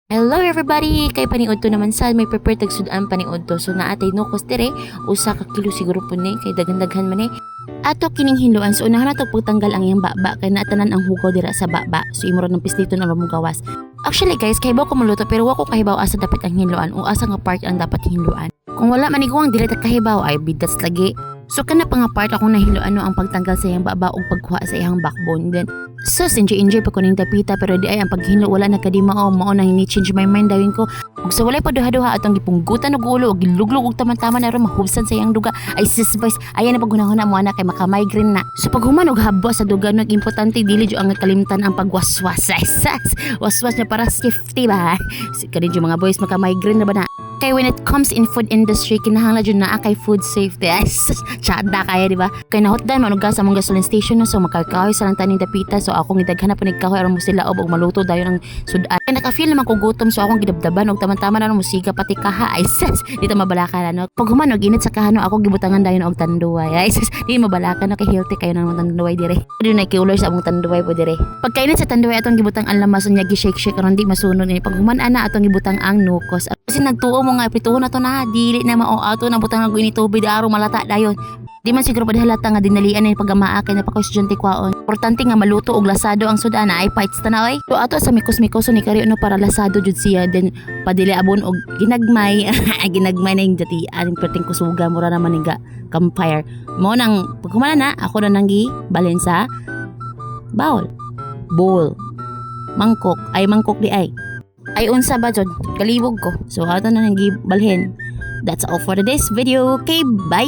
Hello everybody! Kay paniud to naman sa may prepare tag sudan paniud to. So naatay no dire usa ka kilo siguro po ni kay daghan-daghan man ato kining hinluan. So unahan nato pagtanggal ang iyang baba kay naatanan ang hugaw dira sa baba. So imuro ng pislito na mong gawas. Actually guys, kahibaw ko maluto pero wa ko kahibaw asa dapat ang hinluan o asa nga part ang dapat hinluan. Kung wala maniguang dili ta kahibaw ay bidas lagi. So kana pa nga part ako nahiluan no ang pagtanggal sa iyang baba ug pagkuha sa iyang backbone. Then so enjoy pa ko ning tapita pero di ay ang paghinlo wala na kadima o mao na change my mind dawin ko. Ug sa walay pa duha-duha atong gipunggutan og ulo ug giluglog og taman-taman na ron mahubsan sa iyang duga. Ay sis boys, ayan na paghunahuna mo ana kay maka-migraine na. So paghuman og habo sa duga nag importante dili jo ang kalimtan ang pagwaswas. Waswas na para safety ba. Si kani jo mga boys maka-migraine na ba na. Kay when it comes in food industry kinahanglan jud naa kay food safety. Tsada kaya di ba? Kay nahotdan man og gas sa mga gasoline station no so makakahoy sa lang taning dapita so akong gidaghan na panig kahoy aron mo sila og maluto dayon ang sudan. Kay naka-feel naman ko gutom so akong gidabdaban og taman-taman na musiga pati kaha. Ay sis, dito mabalakan no. Pag human og init sa kahano ako gibutangan dayon og tanduay. Ay sis, di mabalakan no kay healthy kayo nang tanduay dire. Di na kiuler sa among tanduay po dire. Pagkainit sa tanduay atong gibutang ang lamas unya gi-shake aron di masunog ni. Pag human ana atong gibutang ang nukos. Kasi nagtuo mo nga prituhon na to na dili na mao ato na butang ang tubig aron malata dayon. Di man siguro padahalata nga dinalian ni pagamaa kay napaka-estudyante kwaon. Importante nga maluto og lasado ang sudan ay fights tanaw. So ato sa mikos-mikos ni kari no para lasado jud siya then padili abon og ginagmay ginagmay na yung datian perting kusuga mura naman nga campfire. Mo nang pagkumana na ako na nang gibalhin sa bowl. Mangkok di ay unsa ba jud kalibog ko. So ato na nang gibalhin. That's all for today's video. Okay, bye.